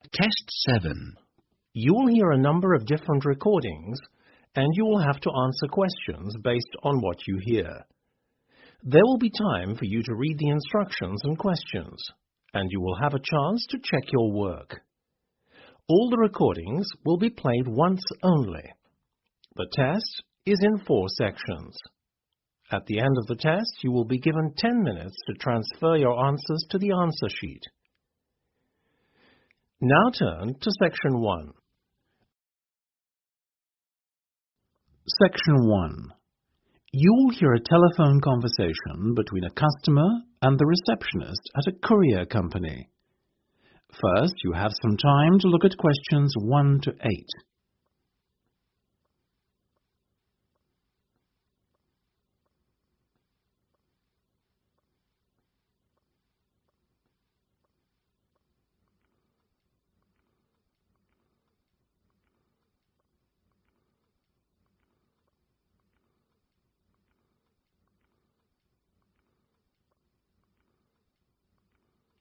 Test 7. You will hear a number of different recordings, and you will have to answer questions based on what you hear. There will be time for you to read the instructions and questions, and you will have a chance to check your work. All the recordings will be played once only. The test is in 4 sections. At the end of the test, you will be given 10 minutes to transfer your answers to the answer sheet. Now turn to Section 1. Section 1. You will hear a telephone conversation between a customer and the receptionist at a courier company. First, you have some time to look at questions 1 to 8.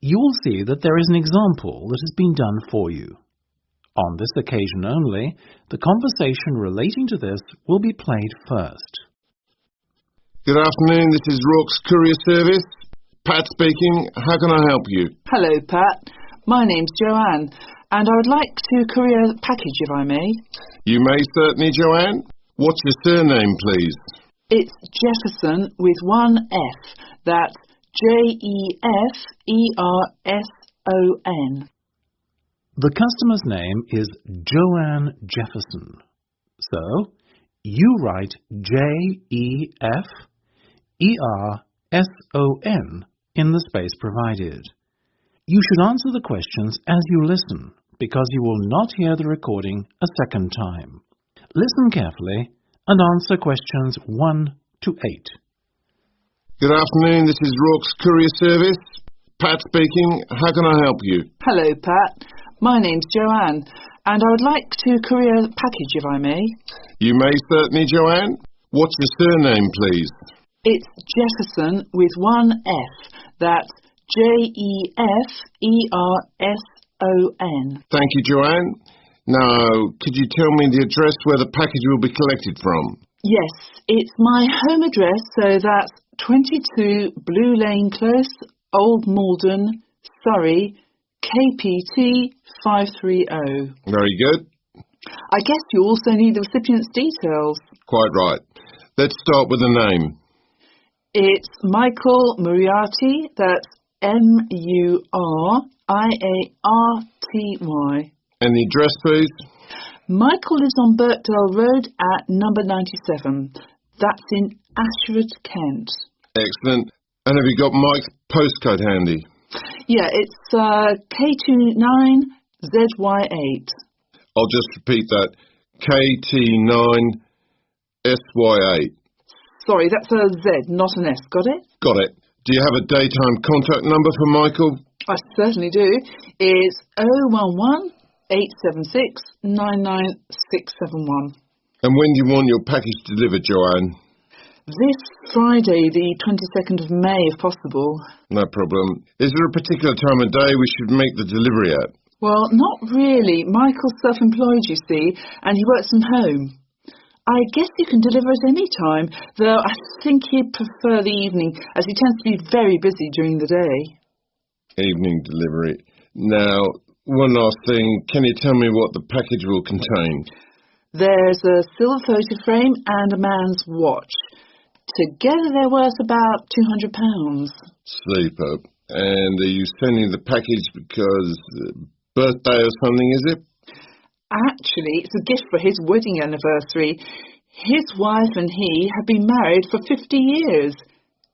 You will see that there is an example that has been done for you. On this occasion only, the conversation relating to this will be played first. Good afternoon, this is Rourke's Courier Service. Pat speaking. How can I help you? Hello, Pat. My name's Joanne, and I would like to courier a package, if I may. You may certainly, Joanne. What's your surname, please? It's Jefferson with one F. That's Jefferson. The customer's name is Joanne Jefferson. So, you write Jefferson in the space provided. You should answer the questions as you listen, because you will not hear the recording a second time. Listen carefully and answer questions 1 to 8. Good afternoon, this is Rourke's Courier Service. Pat speaking. How can I help you? Hello, Pat. My name's Joanne, and I would like to courier a package, if I may. You may certainly, Joanne. What's your surname, please? It's Jefferson with one F. That's Jefferson. Thank you, Joanne. Now, could you tell me the address where the package will be collected from? Yes, it's my home address, so that's 22 Blue Lane Close, Old Malden, Surrey, KPT 530. Very good. I guess you also need the recipient's details. Quite right. Let's start with the name. It's Michael Muriarty, that's Muriarty. And the address, please? Michael lives on Birkdale Road at number 97. That's in Ashford, Kent. Excellent. And have you got Mike's postcode handy? Yeah, it's K29ZY8. I'll just repeat that. KT9SY8. Sorry, that's a Z, not an S. Got it? Got it. Do you have a daytime contact number for Michael? I certainly do. It's 011 876 99671. And when do you want your package delivered, Joanne? This Friday, the 22nd of May, if possible. No problem. Is there a particular time of day we should make the delivery at? Well, not really. Michael's self-employed, you see, and he works from home. I guess you can deliver at any time, though I think he'd prefer the evening, as he tends to be very busy during the day. Evening delivery. Now, one last thing. Can you tell me what the package will contain? There's a silver photo frame and a man's watch. Together they're worth about £200. Super. And are you sending the package because birthday or something, is it? Actually, it's a gift for his wedding anniversary. His wife and he have been married for 50 years.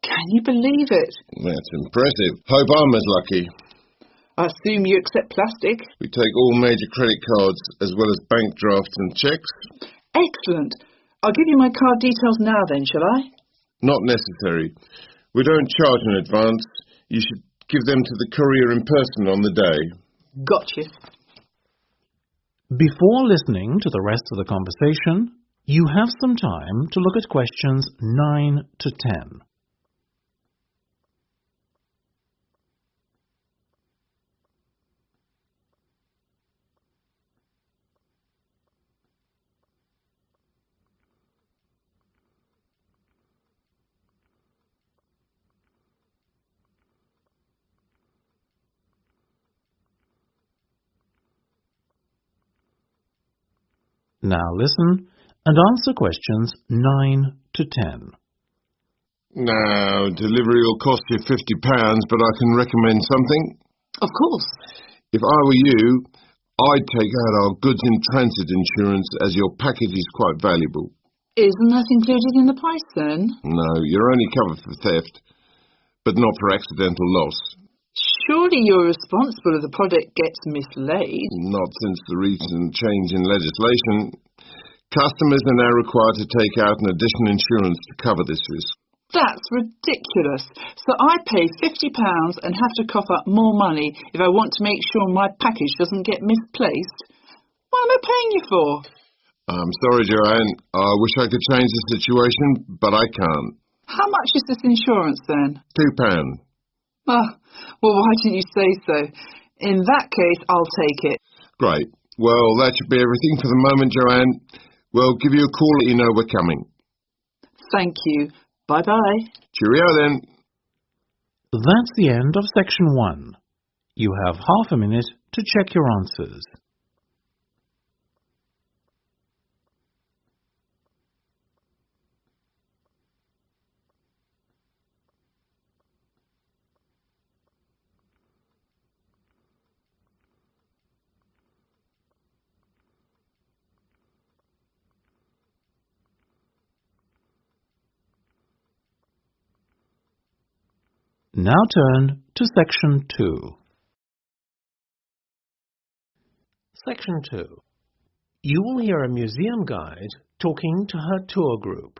Can you believe it? That's impressive. Hope I'm as lucky. I assume you accept plastic? We take all major credit cards as well as bank drafts and cheques. Excellent. I'll give you my card details now then, shall I? Not necessary. We don't charge in advance. You should give them to the courier in person on the day. Gotcha. Before listening to the rest of the conversation, you have some time to look at questions 9 to 10. Now listen and answer questions 9 to 10. Now, delivery will cost you £50, but I can recommend something. Of course. If I were you, I'd take out our goods in transit insurance as your package is quite valuable. Isn't that included in the price then? No, you're only covered for theft, but not for accidental loss. Surely you're responsible if the product gets mislaid. Not since the recent change in legislation. Customers are now required to take out an additional insurance to cover this risk. That's ridiculous. So I pay £50 and have to cough up more money if I want to make sure my package doesn't get misplaced. What am I paying you for? I'm sorry, Joanne. I wish I could change the situation, but I can't. How much is this insurance then? £2. Ah, well, why didn't you say so? In that case, I'll take it. Great. Well, that should be everything for the moment, Joanne. We'll give you a call let you know we're coming. Thank you. Bye-bye. Cheerio then. That's the end of section 1. You have half a minute to check your answers. Now turn to section 2. Section 2. You will hear a museum guide talking to her tour group.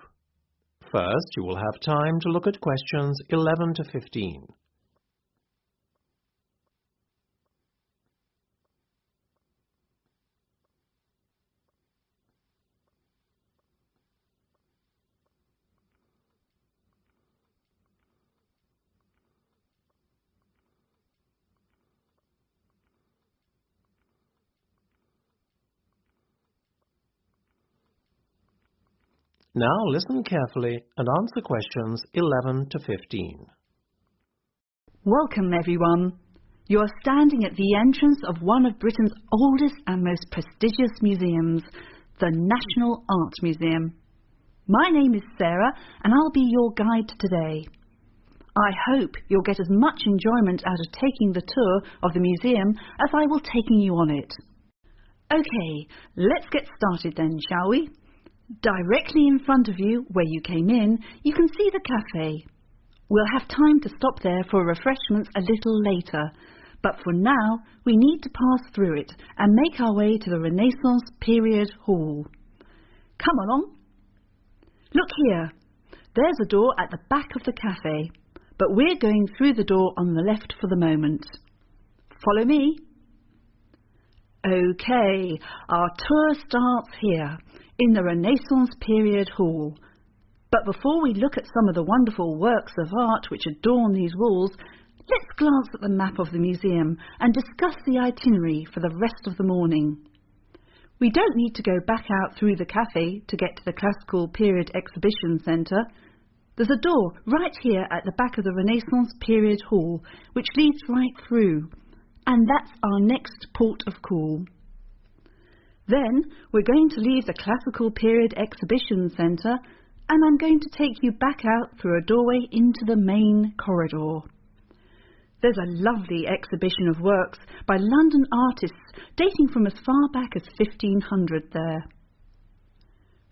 First, you will have time to look at questions 11 to 15. Now listen carefully and answer questions 11 to 15. Welcome everyone. You are standing at the entrance of one of Britain's oldest and most prestigious museums, the National Art Museum. My name is Sarah and I'll be your guide today. I hope you'll get as much enjoyment out of taking the tour of the museum as I will taking you on it. Okay, let's get started then, shall we? Directly in front of you, where you came in, you can see the cafe. We'll have time to stop there for refreshments a little later, but for now we need to pass through it and make our way to the Renaissance Period Hall. Come along. Look here, there's a door at the back of the cafe, but we're going through the door on the left for the moment. Follow me. Okay, our tour starts here, in the Renaissance Period Hall. But before we look at some of the wonderful works of art which adorn these walls, let's glance at the map of the museum and discuss the itinerary for the rest of the morning. We don't need to go back out through the cafe to get to the Classical Period Exhibition Centre. There's a door right here at the back of the Renaissance Period Hall which leads right through, and that's our next port of call. Then we're going to leave the Classical Period Exhibition Centre and I'm going to take you back out through a doorway into the main corridor. There's a lovely exhibition of works by London artists dating from as far back as 1500 there.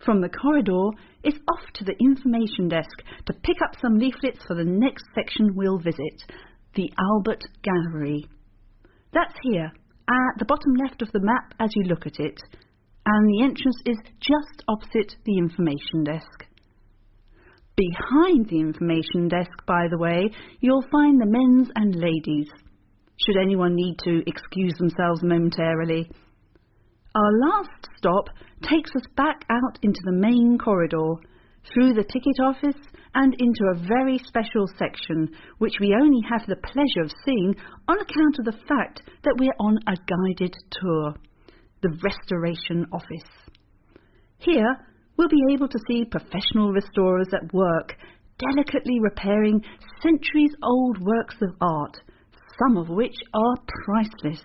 From the corridor, it's off to the information desk to pick up some leaflets for the next section we'll visit, the Albert Gallery. That's here, at the bottom left of the map as you look at it, and the entrance is just opposite the information desk. Behind the information desk, by the way, you'll find the men's and ladies, should anyone need to excuse themselves momentarily. Our last stop takes us back out into the main corridor, through the ticket office and into a very special section which we only have the pleasure of seeing on account of the fact that we're on a guided tour, the Restoration Office. Here we'll be able to see professional restorers at work, delicately repairing centuries-old works of art, some of which are priceless.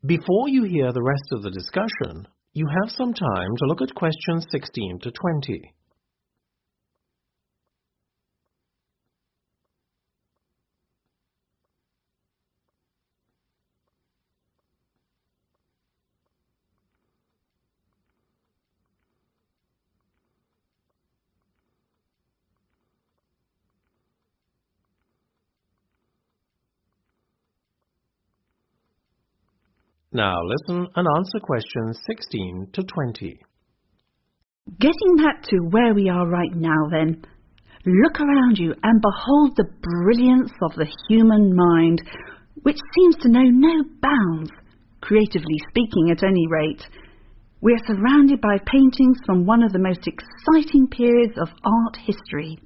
Before you hear the rest of the discussion, you have some time to look at questions 16 to 20. Now listen and answer questions 16 to 20. Getting back to where we are right now then, look around you and behold the brilliance of the human mind, which seems to know no bounds, creatively speaking at any rate. We are surrounded by paintings from one of the most exciting periods of art history.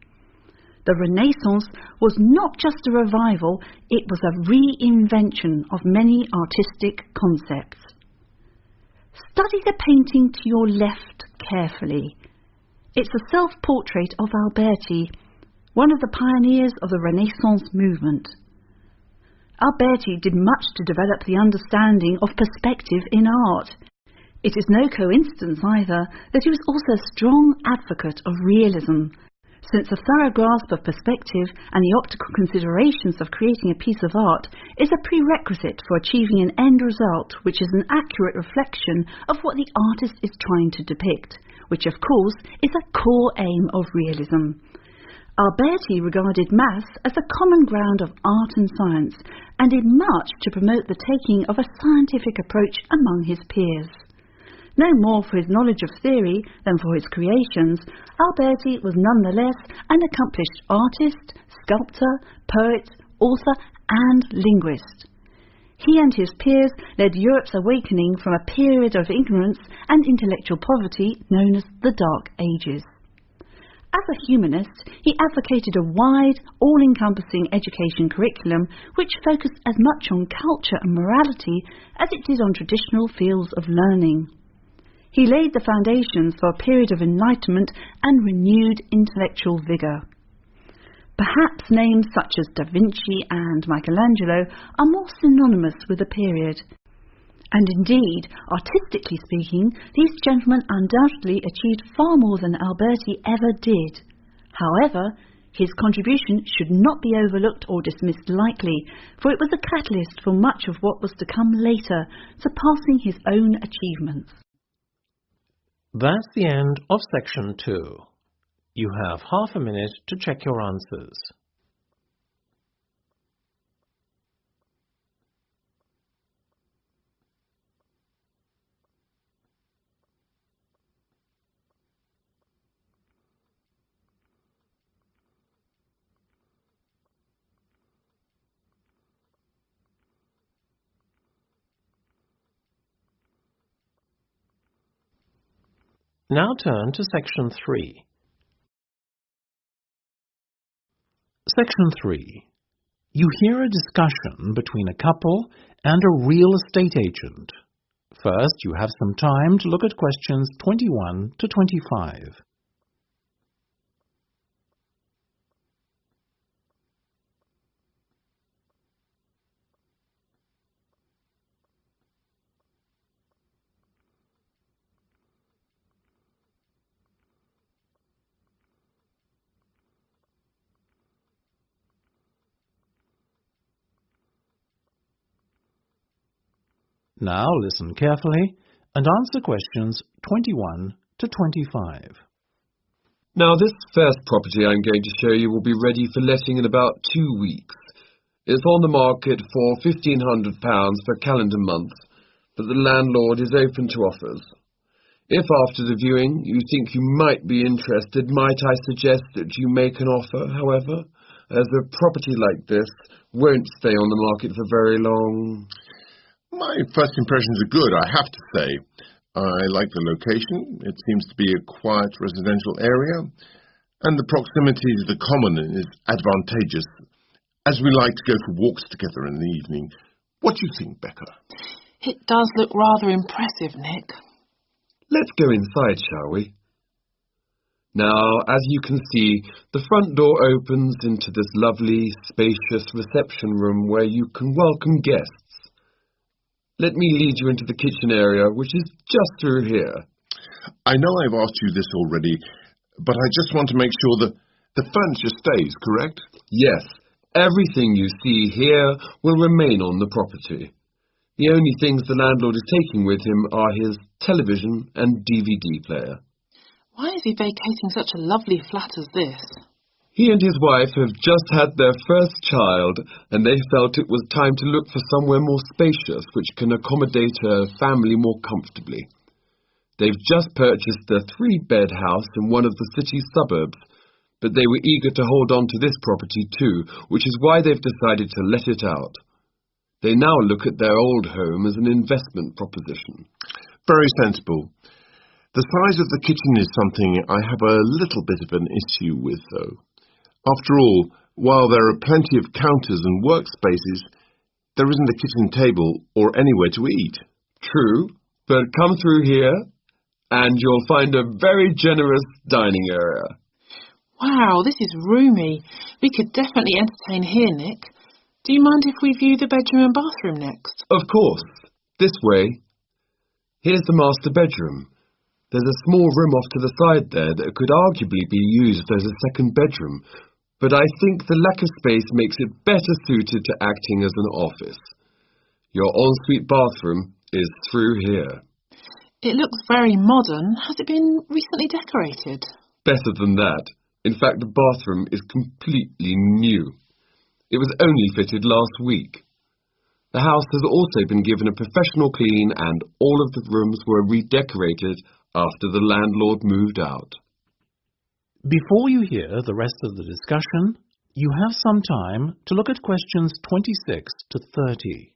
The Renaissance was not just a revival, it was a reinvention of many artistic concepts. Study the painting to your left carefully. It's a self-portrait of Alberti, one of the pioneers of the Renaissance movement. Alberti did much to develop the understanding of perspective in art. It is no coincidence either that he was also a strong advocate of realism, since a thorough grasp of perspective and the optical considerations of creating a piece of art is a prerequisite for achieving an end result which is an accurate reflection of what the artist is trying to depict, which of course is a core aim of realism. Alberti regarded maths as a common ground of art and science and did much to promote the taking of a scientific approach among his peers. No more for his knowledge of theory than for his creations, Alberti was nonetheless an accomplished artist, sculptor, poet, author and linguist. He and his peers led Europe's awakening from a period of ignorance and intellectual poverty known as the Dark Ages. As a humanist, he advocated a wide, all-encompassing education curriculum which focused as much on culture and morality as it did on traditional fields of learning. He laid the foundations for a period of enlightenment and renewed intellectual vigour. Perhaps names such as Da Vinci and Michelangelo are more synonymous with the period. And indeed, artistically speaking, these gentlemen undoubtedly achieved far more than Alberti ever did. However, his contribution should not be overlooked or dismissed lightly, for it was a catalyst for much of what was to come later, surpassing his own achievements. That's the end of section 2. You have half a minute to check your answers. Now turn to section 3. Section 3. You hear a discussion between a couple and a real estate agent. First, you have some time to look at questions 21 to 25. Now listen carefully and answer questions 21 to 25. Now, this first property I'm going to show you will be ready for letting in about 2 weeks. It's on the market for £1,500 per calendar month, but the landlord is open to offers. If after the viewing you think you might be interested, might I suggest that you make an offer, however, as a property like this won't stay on the market for very long. My first impressions are good, I have to say. I like the location. It seems to be a quiet residential area, and the proximity to the common is advantageous, as we like to go for walks together in the evening. What do you think, Becca? It does look rather impressive, Nick. Let's go inside, shall we? Now, as you can see, the front door opens into this lovely, spacious reception room where you can welcome guests. Let me lead you into the kitchen area, which is just through here. I know I've asked you this already, but I just want to make sure that the furniture stays, correct? Yes, everything you see here will remain on the property. The only things the landlord is taking with him are his television and DVD player. Why is he vacating such a lovely flat as this? He and his wife have just had their first child, and they felt it was time to look for somewhere more spacious which can accommodate a family more comfortably. They've just purchased a 3-bed house in one of the city's suburbs, but they were eager to hold on to this property too, which is why they've decided to let it out. They now look at their old home as an investment proposition. Very sensible. The size of the kitchen is something I have a little bit of an issue with, though. After all, while there are plenty of counters and workspaces, there isn't a kitchen table or anywhere to eat. True, but come through here and you'll find a very generous dining area. Wow, this is roomy. We could definitely entertain here, Nick. Do you mind if we view the bedroom and bathroom next? Of course. This way. Here's the master bedroom. There's a small room off to the side there that could arguably be used as a second bedroom, but I think the lack of space makes it better suited to acting as an office. Your ensuite bathroom is through here. It looks very modern. Has it been recently decorated? Better than that. In fact, the bathroom is completely new. It was only fitted last week. The house has also been given a professional clean and all of the rooms were redecorated after the landlord moved out. Before you hear the rest of the discussion, you have some time to look at questions 26 to 30.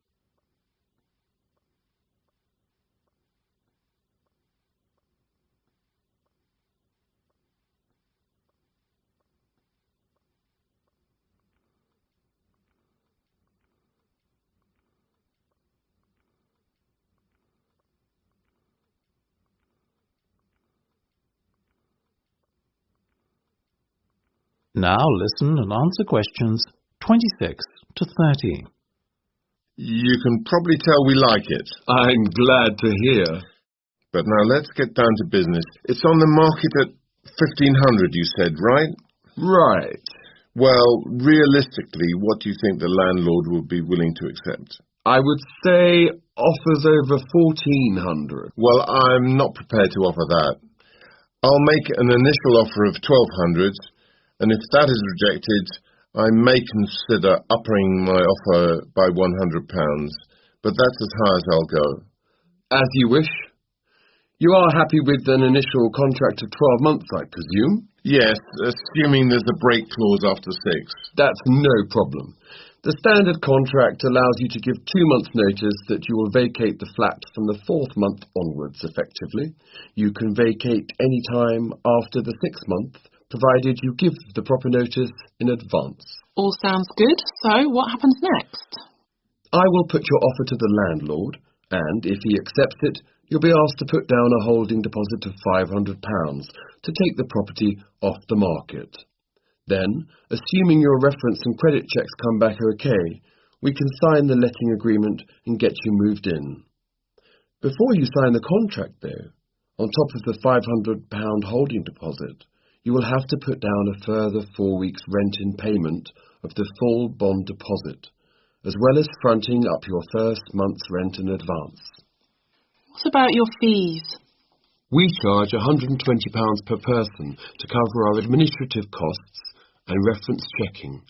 Now listen and answer questions 26 to 30. You can probably tell we like it. I'm glad to hear. But now let's get down to business. It's on the market at 1,500, you said, right? Right. Well, realistically, what do you think the landlord would be willing to accept? I would say offers over 1,400. Well, I'm not prepared to offer that. I'll make an initial offer of 1,200, and if that is rejected, I may consider upping my offer by £100, but that's as high as I'll go. As you wish. You are happy with an initial contract of 12 months, I presume? Yes, assuming there's a break clause after 6. That's no problem. The standard contract allows you to give 2 months' notice that you will vacate the flat from the 4th month onwards, effectively. You can vacate any time after the 6th month, provided you give the proper notice in advance. All sounds good. So, what happens next? I will put your offer to the landlord, and if he accepts it, you'll be asked to put down a holding deposit of £500 to take the property off the market. Then, assuming your reference and credit checks come back okay, we can sign the letting agreement and get you moved in. Before you sign the contract, though, on top of the £500 holding deposit, you will have to put down a further 4 weeks' rent in payment of the full bond deposit, as well as fronting up your first month's rent in advance. What about your fees? We charge £120 per person to cover our administrative costs and reference checking.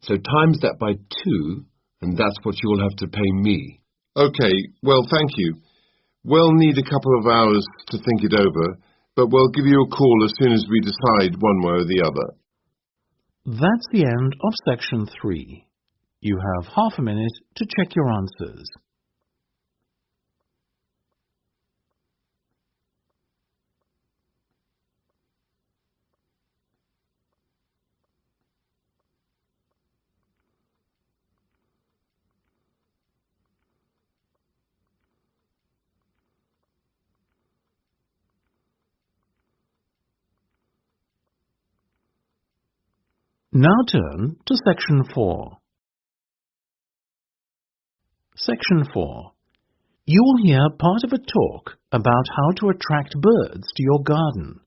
So times that by 2, and that's what you'll have to pay me. Okay, well, thank you. We'll need a couple of hours to think it over, but we'll give you a call as soon as we decide one way or the other. That's the end of section 3. You have half a minute to check your answers. Now turn to section 4. Section 4. You will hear part of a talk about how to attract birds to your garden.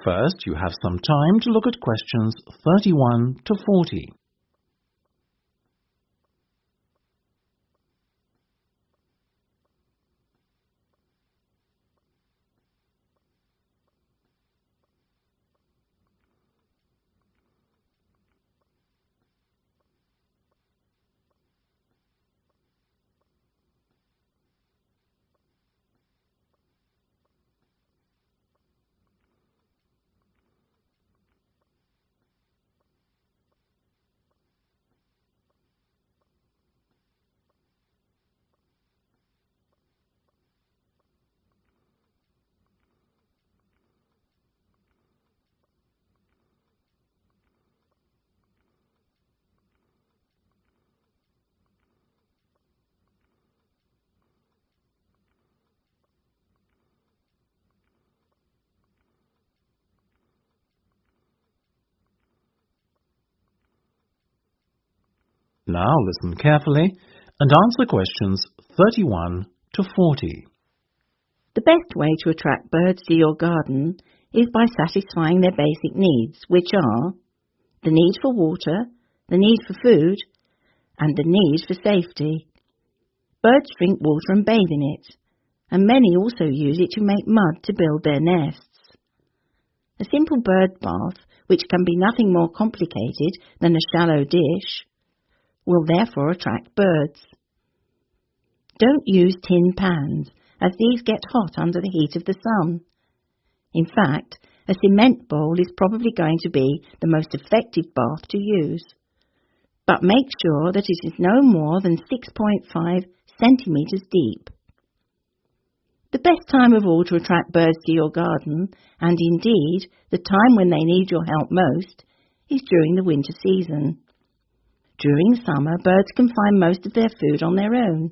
First, you have some time to look at questions 31 to 40. Now listen carefully and answer questions 31 to 40. The best way to attract birds to your garden is by satisfying their basic needs, which are the need for water, the need for food, and the need for safety. Birds drink water and bathe in it, and many also use it to make mud to build their nests. A simple bird bath, which can be nothing more complicated than a shallow dish, will therefore attract birds. Don't use tin pans, as these get hot under the heat of the sun. In fact, a cement bowl is probably going to be the most effective bath to use. But make sure that it is no more than 6.5 centimetres deep. The best time of all to attract birds to your garden, and indeed the time when they need your help most, is during the winter season. During summer, birds can find most of their food on their own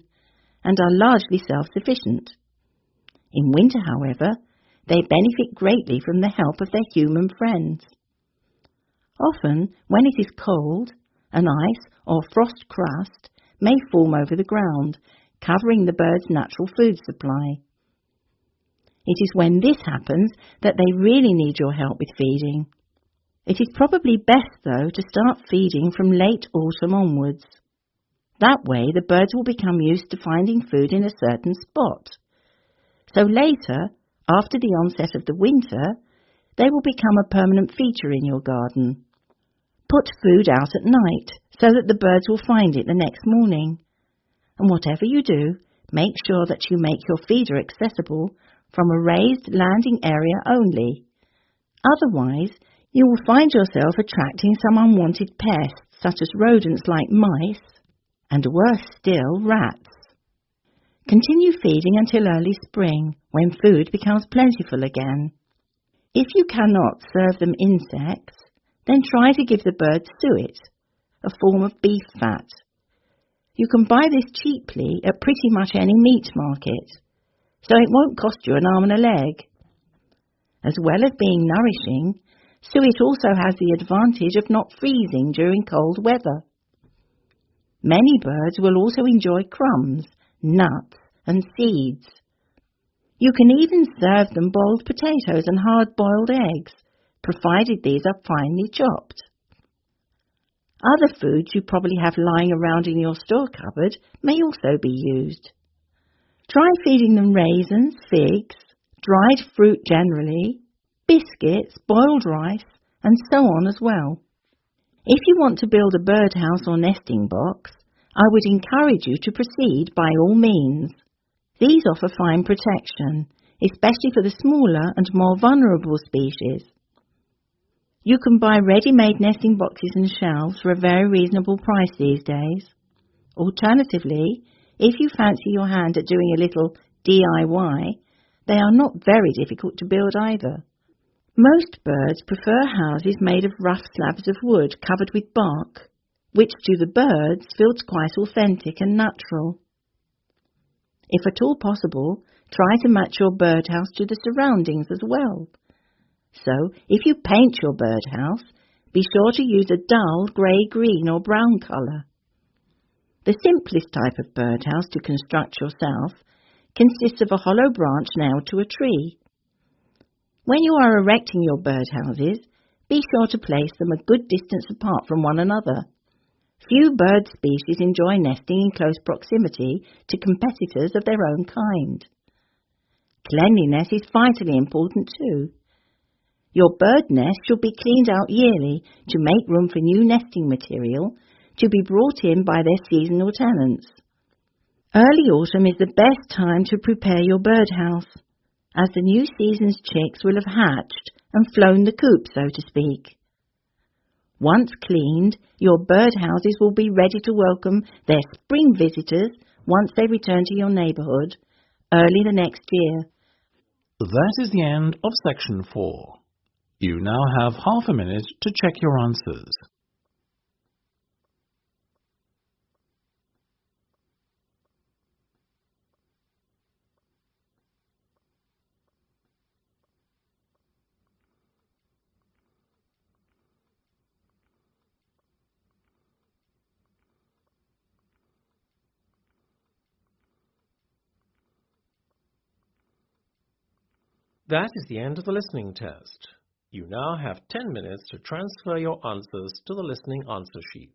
and are largely self-sufficient. In winter, however, they benefit greatly from the help of their human friends. Often, when it is cold, an ice or frost crust may form over the ground, covering the bird's natural food supply. It is when this happens that they really need your help with feeding. It is probably best, though, to start feeding from late autumn onwards. That way the birds will become used to finding food in a certain spot. So later, after the onset of the winter, they will become a permanent feature in your garden. Put food out at night so that the birds will find it the next morning. And whatever you do, make sure that you make your feeder accessible from a raised landing area only. Otherwise, you will find yourself attracting some unwanted pests, such as rodents like mice, and worse still, rats. Continue feeding until early spring, when food becomes plentiful again. If you cannot serve them insects, then try to give the birds suet, a form of beef fat. You can buy this cheaply at pretty much any meat market, so it won't cost you an arm and a leg. As well as being nourishing, suet also has the advantage of not freezing during cold weather. Many birds will also enjoy crumbs, nuts, and seeds. You can even serve them boiled potatoes and hard-boiled eggs, provided these are finely chopped. Other foods you probably have lying around in your store cupboard may also be used. Try feeding them raisins, figs, dried fruit generally, biscuits, boiled rice, and so on as well. If you want to build a birdhouse or nesting box, I would encourage you to proceed by all means. These offer fine protection, especially for the smaller and more vulnerable species. You can buy ready-made nesting boxes and shelves for a very reasonable price these days. Alternatively, if you fancy your hand at doing a little DIY, they are not very difficult to build either. Most birds prefer houses made of rough slabs of wood covered with bark, which to the birds feels quite authentic and natural. If at all possible, try to match your birdhouse to the surroundings as well. So, if you paint your birdhouse, be sure to use a dull grey-green or brown colour. The simplest type of birdhouse to construct yourself consists of a hollow branch nailed to a tree. When you are erecting your birdhouses, be sure to place them a good distance apart from one another. Few bird species enjoy nesting in close proximity to competitors of their own kind. Cleanliness is vitally important too. Your bird nest should be cleaned out yearly to make room for new nesting material to be brought in by their seasonal tenants. Early autumn is the best time to prepare your birdhouse, as the new season's chicks will have hatched and flown the coop, so to speak. Once cleaned, your birdhouses will be ready to welcome their spring visitors once they return to your neighbourhood early the next year. That is the end of section 4. You now have half a minute to check your answers. That is the end of the listening test. You now have 10 minutes to transfer your answers to the listening answer sheet.